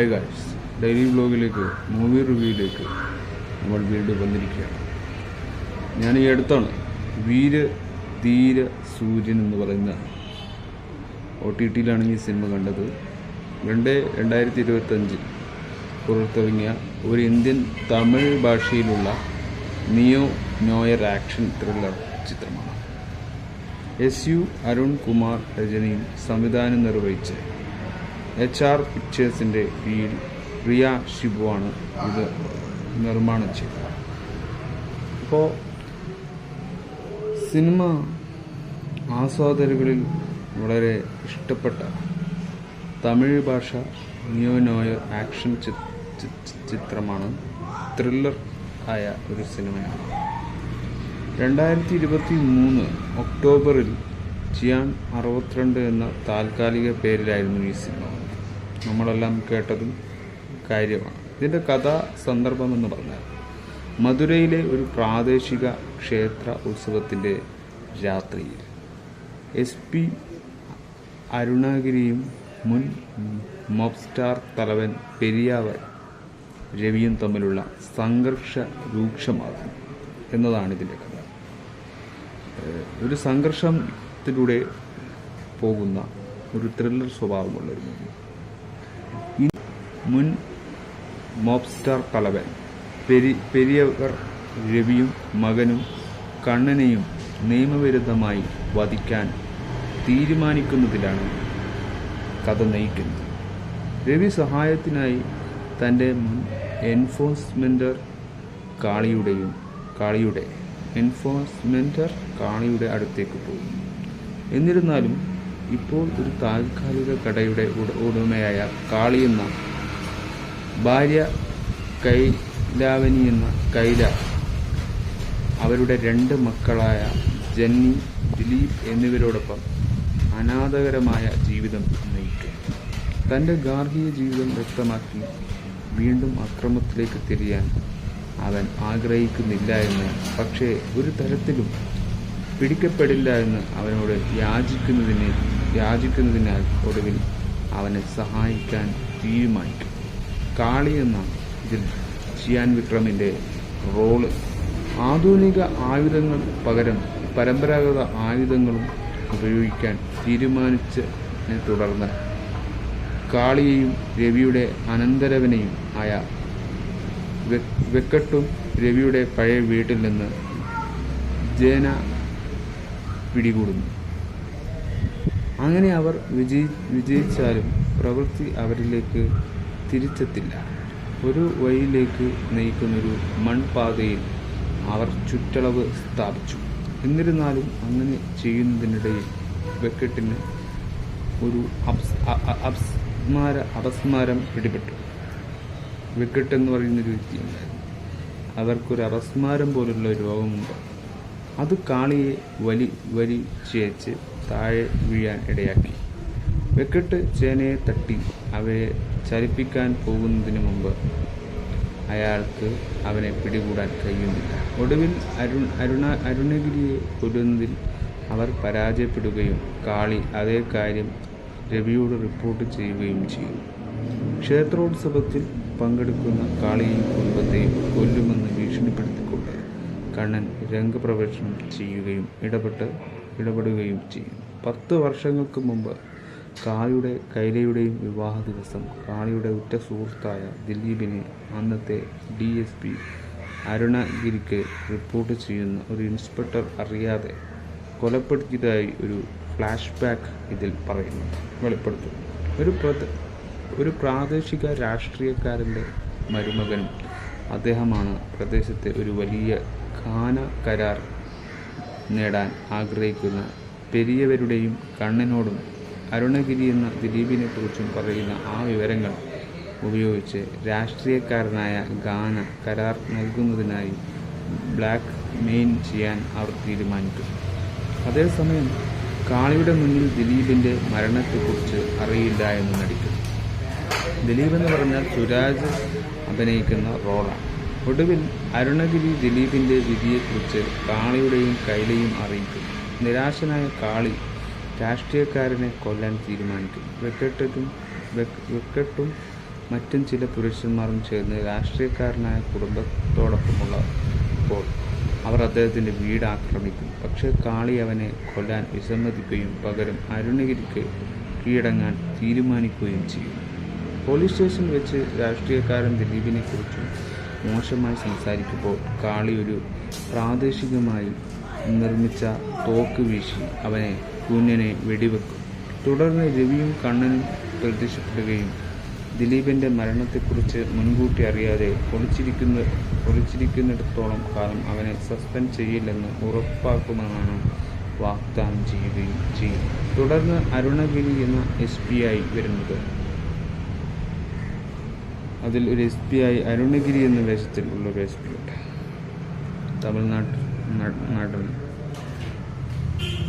Hi guys, daily വ്ലോഗിലേക്ക് movie റിവ്യൂയിലേക്ക് നമ്മൾ വീണ്ടും വന്നിരിക്കുകയാണ്. ഞാൻ ഈ അടുത്താണ് വീര ധീര സൂര്യൻ എന്ന് പറയുന്ന OTT-യിലാണ് ഈ സിനിമ കണ്ടത്. 2025 പുറത്തിറങ്ങിയ ഒരു ഇന്ത്യൻ തമിഴ് ഭാഷയിലുള്ള നിയോ നോയർ ആക്ഷൻ ത്രില്ലർ ചിത്രമാണ്. SU അരുൺ കുമാർ രചനയും സംവിധാനം നിർവഹിച്ച് HR പിക്ചേഴ്സിൻ്റെ കീഴിൽ റിയ ഷിബുവാണ് ഇത് നിർമ്മാണം ചെയ്തത്. അപ്പോൾ സിനിമ ആസ്വാദകരിൽ വളരെ ഇഷ്ടപ്പെട്ട തമിഴ് ഭാഷ നിയോ നോയർ ആക്ഷൻ ചിത്രമാണ്. ത്രില്ലർ ആയ ഒരു സിനിമയാണ്. 2023 ഒക്ടോബറിൽ ചിയാൻ 62 എന്ന താൽക്കാലിക പേരിലായിരുന്നു ഈ സിനിമ. നമ്മളെല്ലാം കേട്ടതും കാര്യമാണ്. ഇതിൻ്റെ കഥാ സന്ദർഭമെന്ന് പറഞ്ഞാൽ മധുരയിലെ ഒരു പ്രാദേശിക ക്ഷേത്ര ഉത്സവത്തിൻ്റെ രാത്രിയിൽ SP അരുണഗിരിയും മുൻ മോബ്സ്റ്റാർ തലവൻ പെരിയാവർ രവിയും തമ്മിലുള്ള സംഘർഷ രൂക്ഷമാകും എന്നതാണ് ഇതിൻ്റെ കഥ. ഒരു സംഘർഷത്തിലൂടെ പോകുന്ന ഒരു ത്രില്ലർ സ്വഭാവമുള്ളൊരു മൂവി. ഈ മുൻ മോബ്സ്റ്റാർ തലവൻ പെരിയവർ രവിയും മകനും കണ്ണനെയും നിയമവിരുദ്ധമായി വധിക്കാൻ തീരുമാനിക്കുന്നതിലാണ് കഥ നയിക്കുന്നത്. രവി സഹായത്തിനായി തൻ്റെ മുൻ എൻഫോഴ്സ്മെൻ്റർ കാളിയുടെ അടുത്തേക്ക് പോകും. എന്നിരുന്നാലും ഇപ്പോൾ ഒരു താൽക്കാലിക കടയുടെ ഉടമയായ കാളി എന്ന ഭാര്യ കൈലാവനി എന്ന കൈല അവരുടെ 2 മക്കളായ ജന്നി, ദിലീപ് എന്നിവരോടൊപ്പം അനാഥകരമായ ജീവിതം നയിക്കും. തൻ്റെ ഗാർഹിക ജീവിതം വ്യക്തമാക്കി വീണ്ടും അക്രമത്തിലേക്ക് തിരിയാൻ അവൻ ആഗ്രഹിക്കുന്നില്ല എന്ന്, പക്ഷേ ഒരു തരത്തിലും പിടിക്കപ്പെടില്ല എന്ന് അവനോട് യാചിക്കുന്നതിനാൽ ഒടുവിൽ അവനെ സഹായിക്കാൻ തീരുമാനിക്കും. കാളി എന്ന ഇതിൽ ചിയാൻ വിക്രമിൻ്റെ റോള്. ആധുനിക ആയുധങ്ങൾ പകരം പരമ്പരാഗത ആയുധങ്ങളും ഉപയോഗിക്കാൻ തീരുമാനിച്ചതിനെ തുടർന്ന് കാളിയെയും രവിയുടെ അനന്തരവനെയും ആയ വെക്കട്ടും രവിയുടെ പഴയ വീട്ടിൽ നിന്ന് ജേന പിടികൂടുന്നു. അങ്ങനെ അവർ വിജയിച്ചാലും പ്രവൃത്തി അവരിലേക്ക് തിരിച്ചെത്തില്ല. ഒരു വഴിയിലേക്ക് നയിക്കുന്നൊരു മൺപാതയിൽ അവർ ചുറ്റളവ് സ്ഥാപിച്ചു. എന്നിരുന്നാലും അങ്ങനെ ചെയ്യുന്നതിനിടയിൽ വെക്കറ്റിന് ഒരു അപസ്മാരം പിടിപെട്ടു. വെക്കറ്റ് എന്ന് പറയുന്നൊരു വ്യക്തിയുണ്ടായിരുന്നു. അവർക്കൊരു അപസ്മാരം പോലുള്ള രോഗമുണ്ട്. അത് കാളിയെ വലിച്ചേച്ച് താഴെ വീഴാൻ ഇടയാക്കി. വെക്കറ്റ് ചേനയെ തട്ടി അവയെ ചലിപ്പിക്കാൻ പോകുന്നതിന് മുമ്പ് അയാൾക്ക് അവനെ പിടികൂടാൻ കഴിയുന്നില്ല. ഒടുവിൽ അരുണഗിരിയെ കൊല്ലുന്നതിൽ അവർ പരാജയപ്പെടുകയും കാളി അതേ കാര്യം രവിയോട് റിപ്പോർട്ട് ചെയ്യുകയും ചെയ്യും. ക്ഷേത്രോത്സവത്തിൽ പങ്കെടുക്കുന്ന കാളിയെയും കുടുംബത്തെയും കൊല്ലുമെന്ന് ഭീഷണിപ്പെടുത്തിക്കൊണ്ട് കണ്ണൻ രംഗപ്രവേശനം ചെയ്യുകയും ഇടപെടുകയും ചെയ്യും. 10 വർഷങ്ങൾക്ക് മുമ്പ് കൈലയുടെയും വിവാഹ ദിവസം കാളിയുടെ ഉറ്റ സുഹൃത്തായ ദിലീപിനെ അന്നത്തെ DSP അരുണഗിരിക്ക് റിപ്പോർട്ട് ചെയ്യുന്ന ഒരു ഇൻസ്പെക്ടർ അറിയാതെ കൊലപ്പെടുത്തിയതായി ഒരു ഫ്ലാഷ് ബാക്ക് ഇതിൽ വെളിപ്പെടുത്തുന്നു. ഒരു പ്രാദേശിക രാഷ്ട്രീയക്കാരൻ്റെ മരുമകനും അദ്ദേഹമാണ് പ്രദേശത്തെ ഒരു വലിയ ഖാന കരാർ നേടാൻ ആഗ്രഹിക്കുന്ന പെരിയവരുടെയും കണ്ണനോടും അരുണഗിരി എന്ന ദിലീപിനെ കുറിച്ചും പറയുന്ന ആ വിവരങ്ങൾ ഉപയോഗിച്ച് രാഷ്ട്രീയക്കാരനായ ഖാന കരാർ നൽകുന്നതിനായി ബ്ലാക്ക് മെയിൽ ചെയ്യാൻ അവർ തീരുമാനിക്കും. അതേസമയം കാളിയുടെ മുന്നിൽ ദിലീപിൻ്റെ മരണത്തെക്കുറിച്ച് അറിയില്ല എന്ന് നടിക്കുന്നു. ദിലീപ് എന്ന് പറഞ്ഞാൽ സുരാജ് അഭിനയിക്കുന്ന റോളാണ്. ഒടുവിൽ അരുണഗിരി ദിലീപിൻ്റെ വിധിയെക്കുറിച്ച് കാളിയുടെയും കൈലയും അറിയിക്കുന്നു. നിരാശനായ കാളി രാഷ്ട്രീയക്കാരനെ കൊല്ലാൻ തീരുമാനിക്കും. വെക്കട്ടും മറ്റും ചില പുരുഷന്മാരും ചേർന്ന് രാഷ്ട്രീയക്കാരനായ കുടുംബത്തോടൊപ്പമുള്ളപ്പോൾ അവർ അദ്ദേഹത്തിൻ്റെ വീട് ആക്രമിക്കും. പക്ഷേ കാളി അവനെ കൊല്ലാൻ വിസമ്മതിക്കുകയും പകരം അരുണഗിരിക്ക് കീഴടങ്ങാൻ തീരുമാനിക്കുകയും ചെയ്യും. പോലീസ് സ്റ്റേഷനിൽ വെച്ച് രാഷ്ട്രീയക്കാരൻ ദിലീപിനെക്കുറിച്ച് മോശമായി സംസാരിക്കുമ്പോൾ കാളി ഒരു പ്രാദേശികമായി നിർമ്മിച്ച തോക്ക് വീശി അവനെ കുഞ്ഞനെ വെടിവെക്കും. തുടർന്ന് രവിയും കണ്ണനും പ്രത്യക്ഷപ്പെടുകയും ദിലീപിൻ്റെ മരണത്തെക്കുറിച്ച് മുൻകൂട്ടി അറിയാതെ ഒളിച്ചിരിക്കുന്നിടത്തോളം കാലം അവനെ സസ്പെൻഡ് ചെയ്യില്ലെന്ന് ഉറപ്പാക്കുമെന്നാണ് വാഗ്ദാനം ചെയ്യുകയും ചെയ്യും. തുടർന്ന് അരുണഗിരി എന്ന SP ആയി വരുന്നത്. അതിൽ ഒരു SP ആയി അരുണഗിരി എന്ന വേഷത്തിൽ ഉള്ളൊരു SP ഉണ്ട്. തമിഴ്നാട്ടിൽ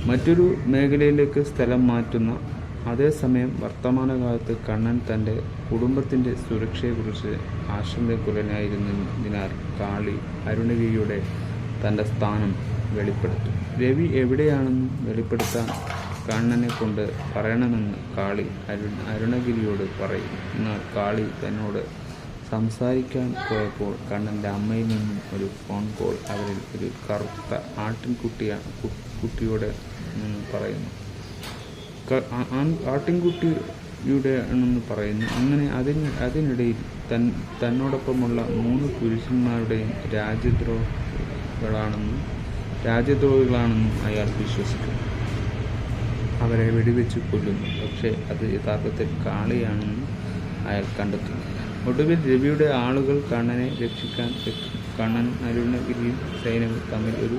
മറ്റൊരു മേഖലയിലേക്ക് സ്ഥലം മാറ്റുന്ന അതേസമയം വർത്തമാനകാലത്ത് കണ്ണൻ തൻ്റെ കുടുംബത്തിൻ്റെ സുരക്ഷയെക്കുറിച്ച് ആശങ്കക്കുലനായിരുന്നതിനാൽ കാളി അരുണഗിരിയുടെ തൻ്റെ സ്ഥാനം വെളിപ്പെടുത്തും. രവി എവിടെയാണെന്ന് വെളിപ്പെടുത്താൻ കണ്ണനെ കൊണ്ട് പറയണമെന്ന് കാളി അരുണഗിരിയോട് പറയും. എന്നാൽ കാളി തന്നോട് സംസാരിക്കാൻ പോയപ്പോൾ കണ്ണൻ്റെ അമ്മയിൽ നിന്നും ഒരു ഫോൺ കോൾ അവരിൽ ഒരു കറുത്ത ആട്ടിൻകുട്ടിയോട് പറയുന്നു. ആട്ടിൻകുട്ടിയുടെ ആണെന്ന് പറയുന്നു. അങ്ങനെ അതിനിടയിൽ തന്നോടൊപ്പമുള്ള 3 പുരുഷന്മാരുടെയും രാജ്യദ്രോഹികളാണെന്നും അയാൾ വിശ്വസിക്കുന്നു. അവരെ വെടിവെച്ച് കൊല്ലുന്നു. പക്ഷേ അത് യഥാർത്ഥത്തിൽ കാളിയാണെന്ന് അയാൾ കണ്ടെത്തുന്നില്ല. ഒടുവിൽ രവിയുടെ ആളുകൾ കണ്ണനെ രക്ഷിക്കാൻ എത്തും. കണ്ണനും അരുണഗിരിയും സൈന്യവും തമ്മിൽ ഒരു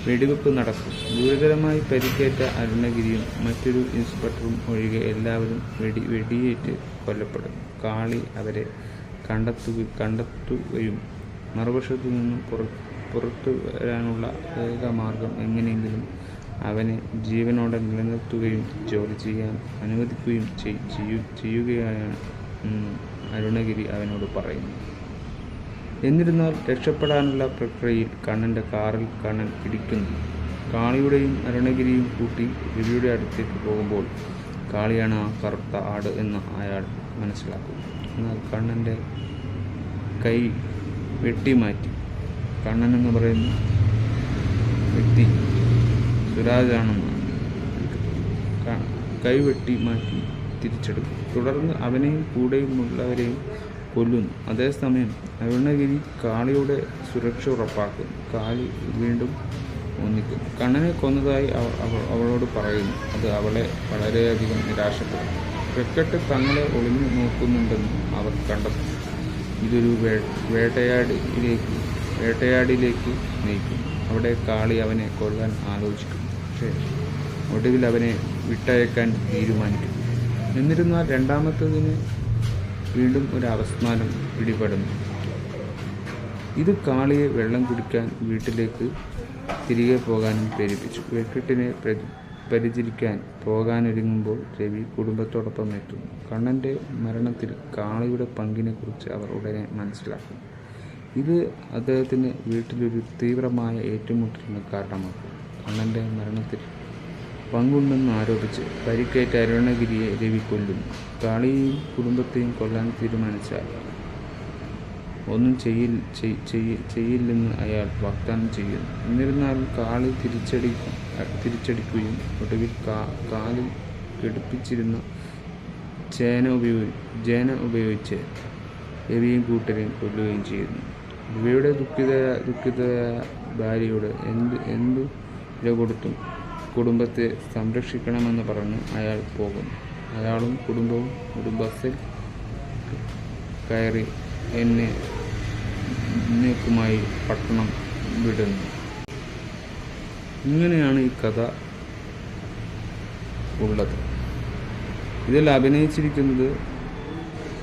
വെടിവെപ്പ് നടക്കും. ഗുരുതരമായി പരിക്കേറ്റ അരുണഗിരിയും മറ്റൊരു ഇൻസ്പെക്ടറും ഒഴികെ എല്ലാവരും വെടിയേറ്റ് കൊല്ലപ്പെടും. കാളി അവരെ കണ്ടെത്തുകയും മറുവശത്തു നിന്നും പുറത്തു വരാനുള്ള ഏക മാർഗം എങ്ങനെയെങ്കിലും അവനെ ജീവനോടെ നിലനിർത്തുകയും ജോലി ചെയ്യാൻ അനുവദിക്കുകയും ചെയ്യുകയാണ് അരുണഗിരി അവനോട് പറയുന്നു. എന്നിരുന്നാൽ രക്ഷപ്പെടാനുള്ള പ്രക്രിയയിൽ കണ്ണൻ്റെ കാറിൽ കണ്ണൻ ഇടിക്കുന്നു. കാളിയുടെയും അരുണഗിരിയും കൂട്ടി രവിയുടെ അടുത്തേക്ക് പോകുമ്പോൾ കാളിയാണ് ആ കറുത്ത ആട് എന്ന് അയാൾ മനസ്സിലാക്കും. എന്നാൽ കണ്ണൻ്റെ കൈ വെട്ടിമാറ്റി. കണ്ണൻ എന്ന് പറയുന്ന വ്യക്തി സുരാജാണെന്നാണ് കൈ വെട്ടി മാറ്റി തിരിച്ചെടുക്കും. തുടർന്ന് അവനെയും കൂടെയുമുള്ളവരെയും കൊല്ലുന്നു. അതേസമയം അരുണഗിരി കാളിയുടെ സുരക്ഷ ഉറപ്പാക്കുന്നു. കാളി വീണ്ടും ഒന്നിക്കുന്നു. കണ്ണനെ കൊന്നതായി അവളോട് പറയുന്നു. അത് അവളെ വളരെയധികം നിരാശപ്പെടുന്നു. ക്രിക്കറ്റ് തങ്ങളെ ഒളിഞ്ഞു നോക്കുന്നുണ്ടെന്ന് അവർ കണ്ടെത്തുന്നു. ഇതൊരു വേട്ടയാടിലേക്ക് നയിക്കുന്നു. അവിടെ കാളി അവനെ കൊല്ലാൻ ആലോചിക്കുന്നു. പക്ഷേ ഒടുവിൽ അവനെ വിട്ടയക്കാൻ തീരുമാനിക്കുന്നു. എന്നിരുന്നാൽ രണ്ടാമത്തതിന് വീണ്ടും ഒരു അവസ്മാനം പിടിപെടുന്നു. ഇത് കാളിയെ വെള്ളം കുടിക്കാൻ വീട്ടിലേക്ക് തിരികെ പോകാനും പ്രേരിപ്പിച്ചു. വെട്ടിട്ടിനെ പരിചരിക്കാൻ പോകാനൊരുങ്ങുമ്പോൾ രവി കുടുംബത്തോടൊപ്പം എത്തുന്നു. കണ്ണൻ്റെ മരണത്തിൽ കാളിയുടെ പങ്കിനെക്കുറിച്ച് അവർ ഉടനെ മനസ്സിലാക്കും. ഇത് അദ്ദേഹത്തിന് വീട്ടിലൊരു തീവ്രമായ ഏറ്റുമുട്ടലിന് കാരണമാക്കും. കണ്ണൻ്റെ മരണത്തിൽ പങ്കുണ്ടെന്ന് ആരോപിച്ച് പരിക്കേറ്റ അരുണഗിരിയെ രവി കൊല്ലുന്നു. കാളിയെയും കുടുംബത്തെയും കൊല്ലാൻ തീരുമാനിച്ചാൽ ഒന്നും ചെയ്യില്ലെന്ന് അയാൾ വാഗ്ദാനം ചെയ്യുന്നു. എന്നിരുന്നാലും കാളി തിരിച്ചടിക്കുകയും ഒടുവിൽ കാലിൽ ഘടിപ്പിച്ചിരുന്ന ചേന ഉപയോഗിച്ച് രവിയും കൂട്ടരെയും കൊല്ലുകയും ചെയ്യുന്നു. രവിയുടെ ദുഃഖിതയായ ഭാര്യയോട് എന്തു വില കൊടുത്തും കുടുംബത്തെ സംരക്ഷിക്കണമെന്ന് പറഞ്ഞ് അയാൾ പോകുന്നു. അയാളും കുടുംബവും ഒരു ബസ്സിൽ കയറി എന്നേക്കുമായി പട്ടണം വിടുന്നു. ഇങ്ങനെയാണ് ഈ കഥ ഉള്ളത്. ഇതിൽ അഭിനയിച്ചിരിക്കുന്നത്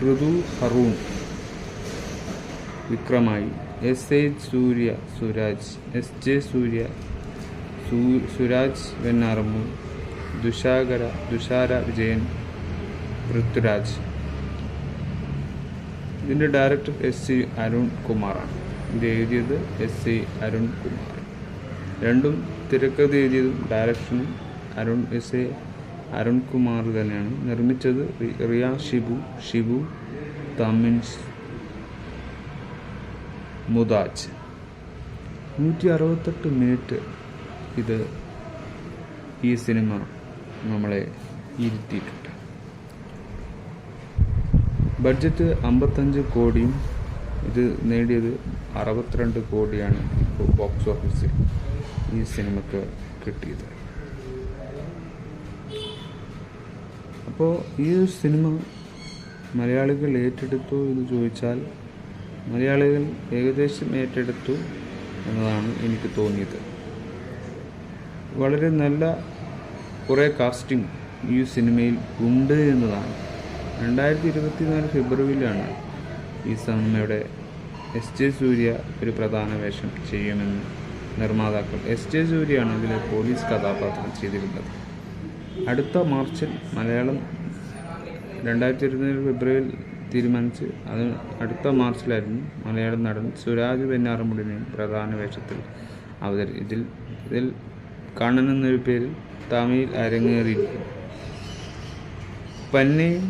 ഋതു ഹറൂൺ വിക്രമായി, SJ സൂര്യ സുരാജ് വെണ്ണാറമ്മൂർ, ദുഷാര വിജയൻ, പൃഥ്വിരാജ്. ഇതിൻ്റെ ഡയറക്ടർ SC അരുൺ കുമാറാണ്. ഇത് എഴുതിയത് SC അരുൺ കുമാർ. രണ്ടും തിരക്കഥ എഴുതിയതും ഡയറക്ഷനും SC അരുൺ കുമാർ തന്നെയാണ്. നിർമ്മിച്ചത് റിയ ഷിബു തമിൻസ് മുതാജ്. 168 മിനിറ്റ് ഈ സിനിമ നമ്മളെ ഇരുത്തിയിട്ടുണ്ട്. ബഡ്ജറ്റ് 55 കോടിയും ഇത് നേടിയത് 62 കോടിയാണ് ഇപ്പോൾ ബോക്സ് ഓഫീസിൽ ഈ സിനിമക്ക് കിട്ടിയത്. അപ്പോൾ ഈ സിനിമ മലയാളികൾ ഏറ്റെടുത്തു എന്ന് ചോദിച്ചാൽ മലയാളികൾ ഏകദേശം ഏറ്റെടുത്തു എന്നതാണ് എനിക്ക് തോന്നിയത്. വളരെ നല്ല കുറേ കാസ്റ്റിംഗ് ഈ സിനിമയിൽ ഉണ്ട് എന്നതാണ്. 2024 ഫെബ്രുവരിയിലാണ് ഈ സിനിമയുടെ എസ് ജെ സൂര്യ ഒരു പ്രധാന വേഷം ചെയ്യുമെന്ന് നിർമ്മാതാക്കൾ. എസ് ജെ സൂര്യയാണ് ഇതിലെ പോലീസ് കഥാപാത്രം ചെയ്തിരുന്നത്. അടുത്ത മാർച്ചിൽ മലയാളം 2024 ഫെബ്രുവരിയിൽ തീരുമാനിച്ച് അത് അടുത്ത മാർച്ചിലായിരുന്നു മലയാളം നടൻ സുരാജ് വെഞ്ഞാറമൂടിനെയും പ്രധാന വേഷത്തിൽ ഇതിൽ കണ്ണൻ എന്നൊരു പേരിൽ തമിഴിൽ അരങ്ങേറിയിരിക്കുന്നു. പന്നയും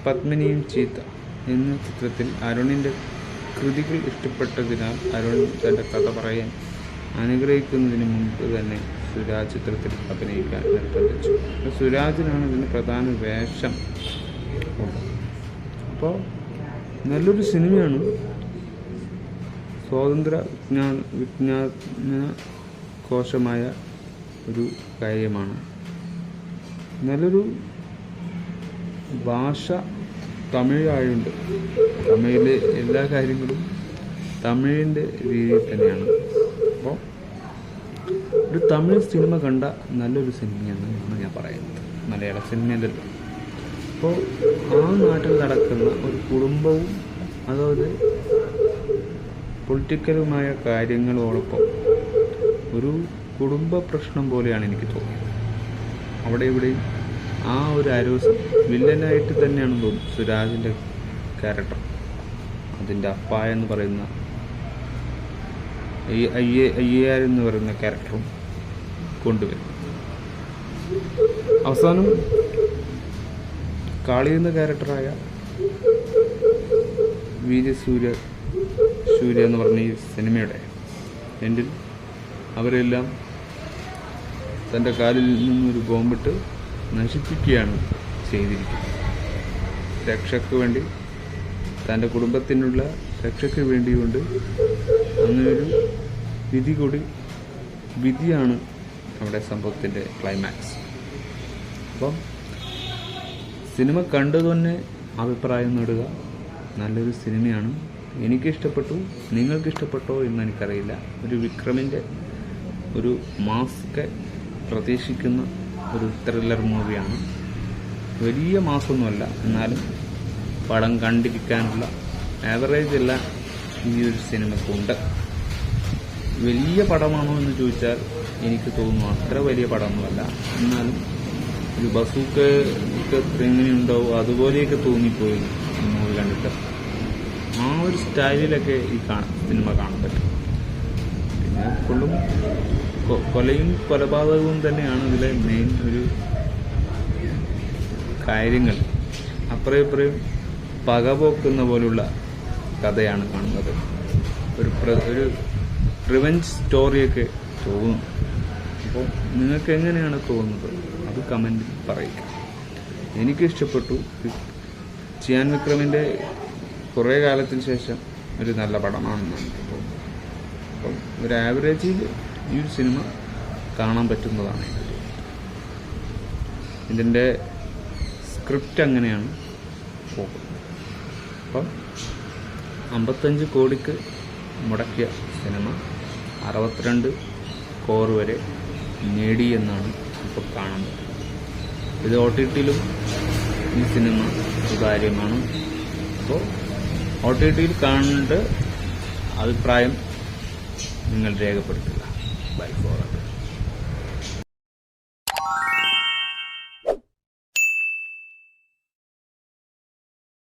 പത്മിനിയും ചീത്ത എന്ന ചിത്രത്തിൽ അരുണിൻ്റെ കൃതികൾ ഇഷ്ടപ്പെട്ടതിനാൽ അരുൺ തൻ്റെ കഥ പറയാൻ അനുഗ്രഹിക്കുന്നതിന് മുമ്പ് തന്നെ സുരാജ് ചിത്രത്തിൽ അഭിനയിക്കാൻ നിർബന്ധിച്ചു. സുരാജിനാണ് ഇതിന് പ്രധാന വേഷം ഉള്ളത്. അപ്പോൾ നല്ലൊരു സിനിമയാണ്. സ്വാതന്ത്ര്യ വിജ്ഞാന കോശമായ ഒരു കാര്യമാണ്. നല്ലൊരു ഭാഷ തമിഴായുണ്ട്. തമിഴിലെ എല്ലാ കാര്യങ്ങളും തമിഴിൻ്റെ രീതിയിൽ തന്നെയാണ്. അപ്പോൾ ഒരു തമിഴ് സിനിമ കണ്ട നല്ലൊരു സിനിമയെന്നാണ് ഞാൻ പറയുന്നത്, മലയാള സിനിമയിലല്ല. അപ്പോൾ ആ നാട്ടിൽ നടക്കുന്ന ഒരു കുടുംബവും അതായത് പൊളിറ്റിക്കലുമായ കാര്യങ്ങളോടൊപ്പം ഒരു കുടുംബ പ്രശ്നം പോലെയാണ് എനിക്ക് തോന്നിയത്. അവിടെ ഇവിടെയും ആ ഒരു അരോസം വില്ലനായിട്ട് തന്നെയാണ് തോന്നുന്നത് സുരാജിൻ്റെ ക്യാരക്ടർ. അതിൻ്റെ അപ്പ എന്ന് പറയുന്ന അയ്യാർ എന്ന് പറയുന്ന ക്യാരക്ടറും കൊണ്ടുവരും. അവസാനം കാളി എന്ന ക്യാരക്ടറായ സൂര്യ എന്ന് പറഞ്ഞ ഈ സിനിമയുടെ എൻഡിൽ അവരെല്ലാം തൻ്റെ കാലിൽ നിന്നൊരു ബോംബിട്ട് നശിപ്പിക്കുകയാണ് ചെയ്തിരിക്കുന്നത്. രക്ഷയ്ക്ക് വേണ്ടി, തൻ്റെ കുടുംബത്തിനുള്ള രക്ഷയ്ക്ക് വേണ്ടി കൊണ്ട് അങ്ങനൊരു വിധിയാണ് അവിടെ സംഭവത്തിൻ്റെ ക്ലൈമാക്സ്. അപ്പം സിനിമ കണ്ടു തന്നെ അഭിപ്രായം നേടുക. നല്ലൊരു സിനിമയാണ്. എനിക്കിഷ്ടപ്പെട്ടു. നിങ്ങൾക്കിഷ്ടപ്പെട്ടോ എന്ന് എനിക്കറിയില്ല. ഒരു വിക്രമിൻ്റെ ഒരു മാസ്ക് പ്രതീക്ഷിക്കുന്ന ഒരു ത്രില്ലർ മൂവിയാണ്. വലിയ മാസമൊന്നുമല്ല, എന്നാലും പടം കണ്ടിരിക്കാനുള്ള ആവറേജ് എല്ലാം ഈ ഒരു സിനിമക്കുണ്ട്. വലിയ പടമാണോ എന്ന് ചോദിച്ചാൽ എനിക്ക് തോന്നുന്നു അത്ര വലിയ പടമൊന്നുമല്ല. എന്നാലും ഒരു ബസൂക്ക് എങ്ങനെയുണ്ടാവും അതുപോലെയൊക്കെ തോന്നിപ്പോയി മൂവി കണ്ടിട്ട്. ആ ഒരു സ്റ്റൈലിലൊക്കെ ഈ സിനിമ കാണാൻ പറ്റും. പിന്നെ ഫുള്ളും കൊലയും കൊലപാതകവും തന്നെയാണ് ഇതിലെ മെയിൻ ഒരു കാര്യങ്ങൾ. അപ്പുറയും പകപോക്കുന്ന പോലുള്ള കഥയാണ് കാണുന്നത്. ഒരു റിവെഞ്ച് സ്റ്റോറിയൊക്കെ തോന്നും. അപ്പോൾ നിങ്ങൾക്ക് എങ്ങനെയാണ് തോന്നുന്നത് അത് കമൻറ്റിൽ പറയുക. എനിക്കിഷ്ടപ്പെട്ടു. ചിയാൻ വിക്രമിൻ്റെ കുറേ കാലത്തിന് ശേഷം ഒരു നല്ല പടമാണെന്നാണ്. അപ്പം ഒരു ആവറേജിൽ ഈ ഒരു സിനിമ കാണാൻ പറ്റുന്നതാണ്. ഇതിൻ്റെ സ്ക്രിപ്റ്റ് അങ്ങനെയാണ് പോകുന്നത്. അപ്പം 55 കോടിക്ക് മുടക്കിയ സിനിമ 62 കോർ വരെ നേടി എന്നാണ് ഇപ്പോൾ കാണുന്നത്. ഇത് OTT-യിലും ഈ സിനിമ സുതാര്യമാണ്. അപ്പോൾ OTT-യിൽ കാണേണ്ട അഭിപ്രായം നിങ്ങൾ രേഖപ്പെടുത്തുക. By four